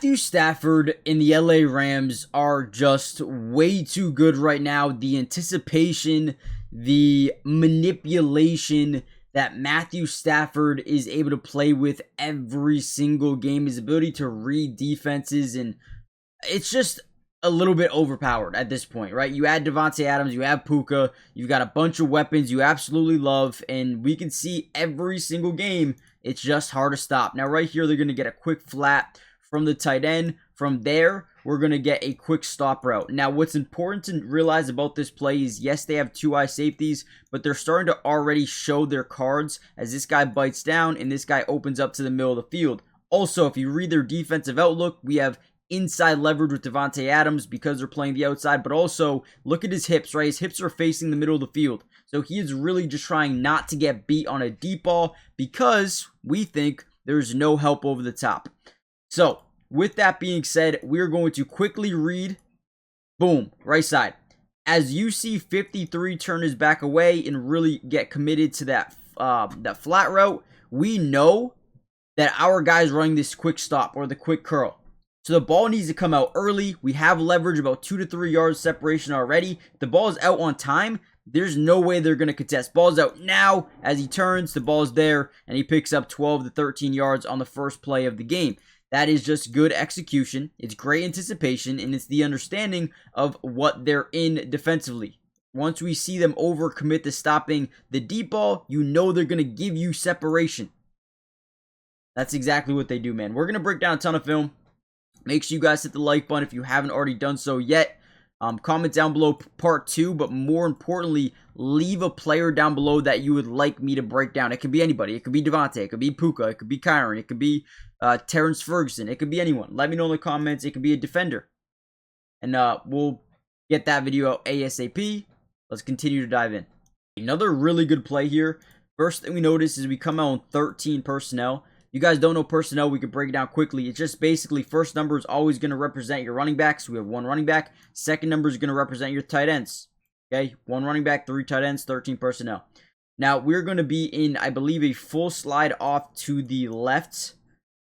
Matthew Stafford and the LA Rams are just way too good right now. The anticipation, the manipulation that Matthew Stafford is able to play with every single game, his ability to read defenses, and it's just a little bit overpowered at this point, right? You add Davante Adams, you have Puka, you've got a bunch of weapons you absolutely love, and we can see every single game, it's just hard to stop. Now right here, they're going to get a quick flat from the tight end. From there, we're going to get a quick stop route. Now, what's important to realize about this play is, yes, they have two eye safeties, but they're starting to already show their cards as this guy bites down and this guy opens up to the middle of the field. Also, if you read their defensive outlook, we have inside leverage with Davante Adams because they're playing the outside, but also look at his hips, right? His hips are facing the middle of the field. So he is really just trying not to get beat on a deep ball because we think there's no help over the top. So, with that being said, we're going to quickly read. Boom, right side. As you see 53 turn his back away and really get committed to that flat route, we know that our guy's running this quick stop or the quick curl. So the ball needs to come out early. We have leverage about 2 to 3 yards separation already. If the ball is out on time, there's no way they're going to contest. Ball's out now. As he turns, the ball's there, and he picks up 12 to 13 yards on the first play of the game. That is just good execution. It's great anticipation, and it's the understanding of what they're in defensively. Once we see them overcommit to stopping the deep ball, you know they're going to give you separation. That's exactly what they do, man. We're going to break down a ton of film. Make sure you guys hit the like button if you haven't already done so yet. Comment down below part 2, but more importantly, leave a player down below that you would like me to break down. It could be anybody. It could be Davante. It could be Puka. It could be Kyron. It could be Terrence Ferguson. It could be anyone. Let me know in the comments. It could be a defender. And we'll get that video out ASAP. Let's continue to dive in. Another really good play here. First thing we notice is we come out on 13 personnel. You guys don't know personnel, we could break it down quickly. It's just basically first number is always going to represent your running backs. We have one running back. Second number is going to represent your tight ends. Okay, one running back, 3 tight ends, 13 personnel. Now, we're going to be in, I believe, a full slide off to the left.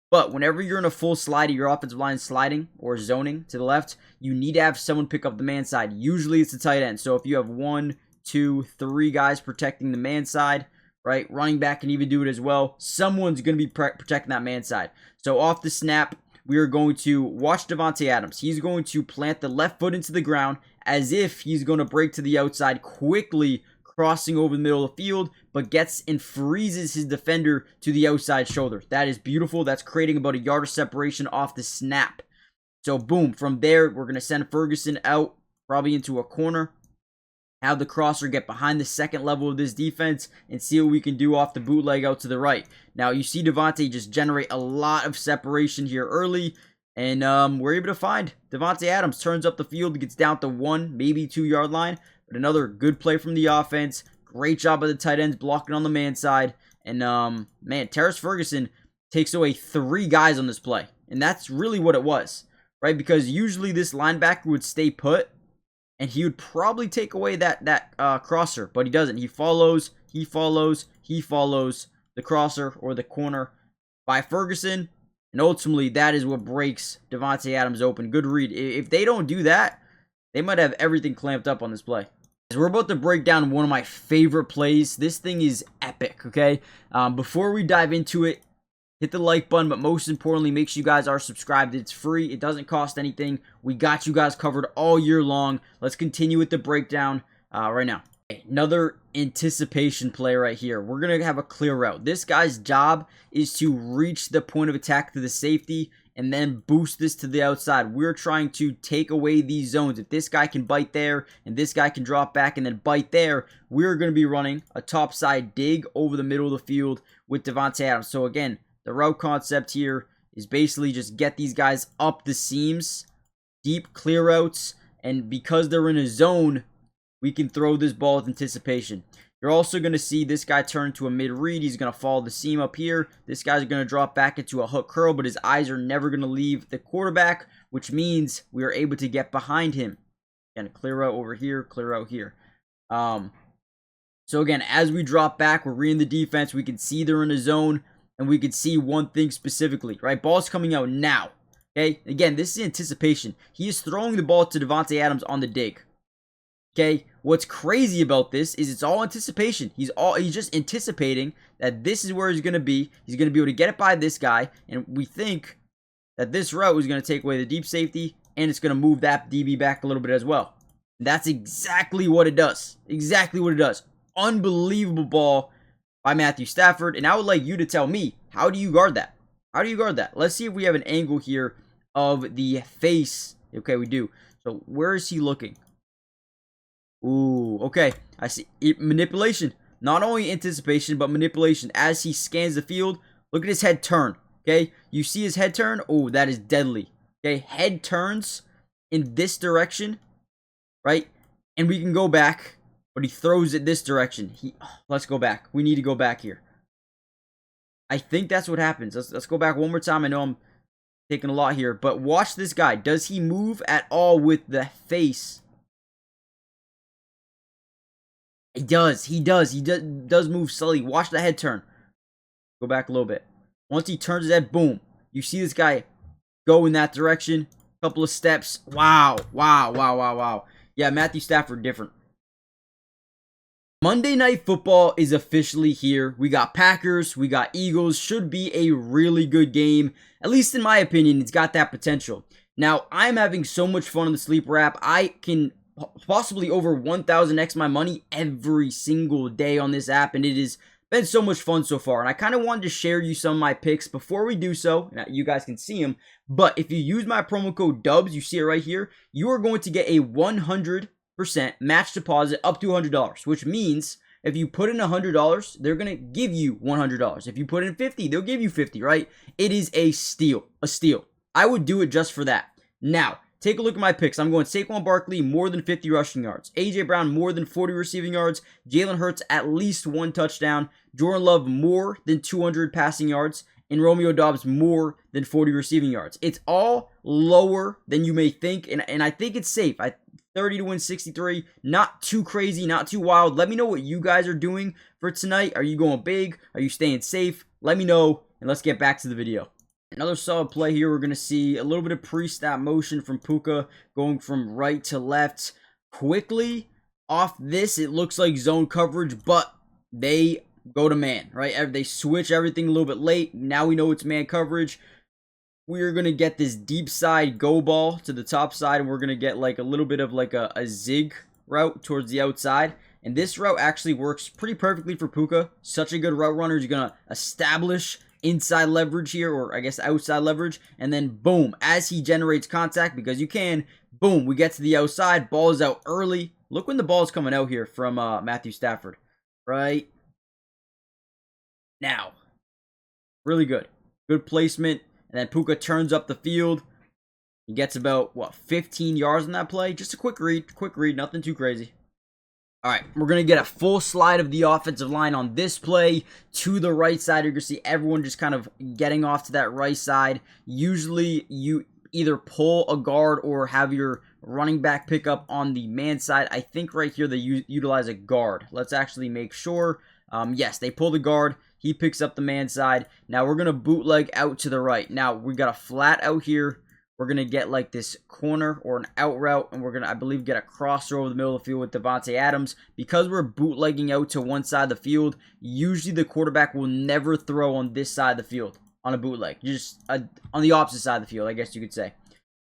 But whenever you're in a full slide, your offensive line sliding or zoning to the left, you need to have someone pick up the man side. Usually it's the tight end. So if you have 1, 2, 3 guys protecting the man side, right? Running back can even do it as well. Someone's going to be protecting that man side. So off the snap, we are going to watch Davante Adams. He's going to plant the left foot into the ground as if he's going to break to the outside, quickly crossing over the middle of the field, but gets and freezes his defender to the outside shoulder. That is beautiful. That's creating about a yard of separation off the snap. So boom, from there, we're going to send Ferguson out, probably into a corner. Have the crosser get behind the second level of this defense and see what we can do off the bootleg out to the right. Now, you see Davante just generate a lot of separation here early, and we're able to find Davante Adams. Turns up the field, gets down to 1, maybe 2 yard line, but another good play from the offense. Great job of the tight ends blocking on the man side, and man, Terrence Ferguson takes away 3 guys on this play, and that's really what it was, right? Because usually this linebacker would stay put, and he would probably take away that crosser, but he doesn't. He follows the crosser or the corner by Ferguson, and ultimately that is what breaks Davante Adams open. Good read. If they don't do that, they might have everything clamped up on this play. As we're about to break down one of my favorite plays. This thing is epic, okay? Before we dive into it, hit the like button, but most importantly, make sure you guys are subscribed. It's free. It doesn't cost anything. We got you guys covered all year long. Let's continue with the breakdown right now. Another anticipation play right here. We're going to have a clear route. This guy's job is to reach the point of attack to the safety and then boost this to the outside. We're trying to take away these zones. If this guy can bite there and this guy can drop back and then bite there, we're going to be running a topside dig over the middle of the field with Davante Adams. So again, the route concept here is basically just get these guys up the seams, deep clear routes, and because they're in a zone, we can throw this ball with anticipation. You're also going to see this guy turn to a mid-read. He's going to follow the seam up here. This guy's going to drop back into a hook curl, but his eyes are never going to leave the quarterback, which means we are able to get behind him. Again, clear out over here, clear out here. So again, as we drop back, we're reading the defense. We can see they're in a zone. And we could see one thing specifically, right? Ball's coming out now. Okay, again, this is anticipation. He is throwing the ball to Davante Adams on the dig. Okay, what's crazy about this is it's all anticipation. He's just anticipating that this is where he's going to be. He's going to be able to get it by this guy, and we think that this route is going to take away the deep safety, and it's going to move that DB back a little bit as well. And that's exactly what it does. Exactly what it does. Unbelievable ball by Matthew Stafford, and I would like you to tell me, how do you guard that? How do you guard that? Let's see if we have an angle here of the face. Okay, we do. So where is he looking? Ooh, okay. I see manipulation. Not only anticipation, but manipulation. As he scans the field, look at his head turn. Okay, you see his head turn? Oh, that is deadly. Okay, head turns in this direction, right? And we can go back, but he throws it this direction. Let's go back. We need to go back here. I think that's what happens. Let's go back one more time. I know I'm taking a lot here, but watch this guy. Does he move at all with the face? He does. He does move slightly. Watch the head turn. Go back a little bit. Once he turns his head, boom. You see this guy go in that direction. Couple of steps. Wow. Wow, wow, wow, wow. Yeah, Matthew Stafford different. Monday Night Football is officially here. We got Packers, we got Eagles. Should be a really good game. At least in my opinion, it's got that potential. Now, I'm having so much fun on the Sleeper app. I can possibly over 1,000x my money every single day on this app, and it has been so much fun so far. And I kind of wanted to share you some of my picks before we do so. Now, you guys can see them, but if you use my promo code DUBS, you see it right here, you are going to get a 100% match deposit up to $100, which means if you put in $100, they're going to give you $100. If you put in 50, they'll give you 50, right? It is a steal, I would do it just for that. Now, take a look at my picks. I'm going Saquon Barkley, more than 50 rushing yards. A.J. Brown, more than 40 receiving yards. Jalen Hurts, at least 1 touchdown. Jordan Love, more than 200 passing yards. And Romeo Doubs, more than 40 receiving yards. It's all lower than you may think, and I think it's safe. 30 to win 63. Not too crazy, not too wild. Let me know what you guys are doing for tonight. Are you going big? Are you staying safe? Let me know, and let's get back to the video. Another solid play here. We're going to see a little bit of pre-snap motion from Puka going from right to left. Quickly off this, it looks like zone coverage, but they go to man, right? They switch everything a little bit late. Now we know it's man coverage. We're going to get this deep side go ball to the top side, and we're going to get like a little bit of like a zig route towards the outside. And this route actually works pretty perfectly for Puka. Such a good route runner. He's going to establish inside leverage here, or I guess outside leverage, and then boom, as he generates contact, because you can, boom, we get to the outside, ball is out early. Look when the ball is coming out here from Matthew Stafford, right now. Really good placement, and then Puka turns up the field. He gets about, what, 15 yards on that play. Just a quick read, nothing too crazy. All right, we're going to get a full slide of the offensive line on this play to the right side. You're going to see everyone just kind of getting off to that right side. Usually, you either pull a guard or have your running back pick up on the man side. I think right here they utilize a guard. Let's actually make sure. Yes, they pull the guard. He picks up the man side. Now, we're going to bootleg out to the right. Now, we got a flat out here. We're going to get like this corner or an out route, and we're going to, I believe, get a crosser over the middle of the field with Davante Adams. Because we're bootlegging out to one side of the field, usually the quarterback will never throw on this side of the field on a bootleg. Just on the opposite side of the field, I guess you could say.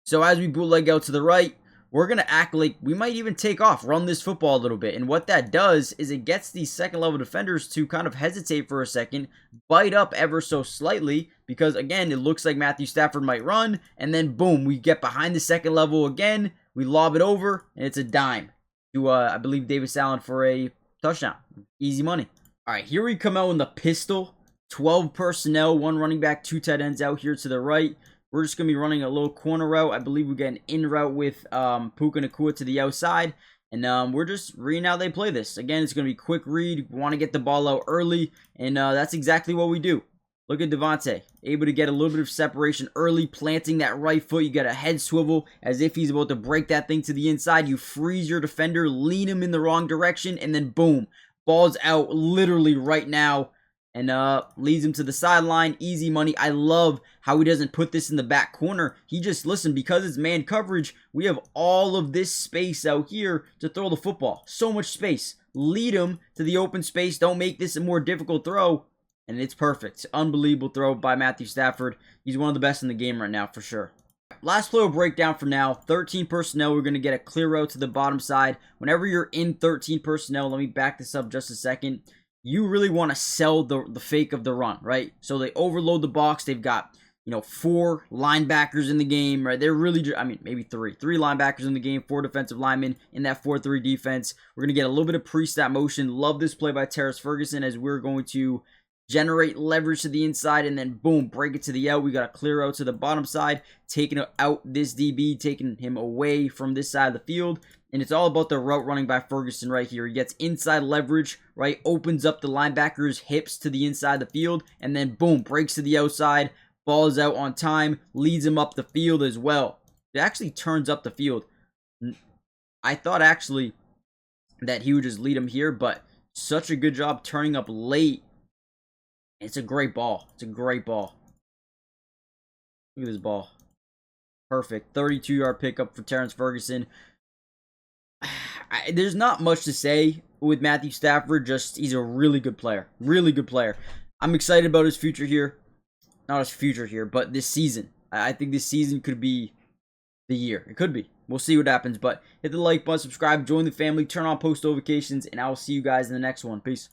So as we bootleg out to the right, we're going to act like we might even take off, run this football a little bit. And what that does is it gets these second-level defenders to kind of hesitate for a second, bite up ever so slightly, because, again, it looks like Matthew Stafford might run, and then, boom, we get behind the second level again, we lob it over, and it's a dime to, I believe, Davis Allen for a touchdown. Easy money. All right, here we come out in the pistol. 12 personnel, 1 running back, 2 tight ends out here to the right. We're just going to be running a little corner route. I believe we get an in route with Puka Nacua to the outside. And we're just reading how they play this. Again, it's going to be quick read. We want to get the ball out early. And that's exactly what we do. Look at Davante. Able to get a little bit of separation early. Planting that right foot. You get a head swivel as if he's about to break that thing to the inside. You freeze your defender. Lean him in the wrong direction. And then boom. Ball's out literally right now. and leads him to the sideline. Easy money. I love how he doesn't put this in the back corner. He just, listen, because it's man coverage, we have all of this space out here to throw the football. So much space. Lead him to the open space. Don't make this a more difficult throw. And it's perfect. Unbelievable throw by Matthew Stafford. He's one of the best in the game right now, for sure. Last play will break down for now. 13 personnel. We're going to get a clear route to the bottom side. Whenever you're in 13 personnel, let me back this up just a second. You really want to sell the fake of the run, right? So they overload the box. They've got, 4 linebackers in the game, right? They're really, maybe 3. 3 linebackers in the game, 4 defensive linemen in that 4-3 defense. We're going to get a little bit of pre-snap motion. Love this play by Terrace Ferguson as we're going to generate leverage to the inside, and then boom, break it to the out. We got a clear out to the bottom side, taking out this DB, taking him away from this side of the field. And it's all about the route running by Ferguson right here. He gets inside leverage, right? Opens up the linebacker's hips to the inside of the field, and then boom, breaks to the outside. Ball is out on time, leads him up the field as well. It actually turns up the field. I thought actually that he would just lead him here, but such a good job turning up late. It's a great ball. It's a great ball. Look at this ball. Perfect. 32-yard pickup for Terrence Ferguson. There's not much to say with Matthew Stafford. Just, he's a really good player. Really good player. I'm excited about his future here. Not his future here, but this season. I think this season could be the year. It could be. We'll see what happens. But hit the like button, subscribe, join the family, turn on post notifications, and I will see you guys in the next one. Peace.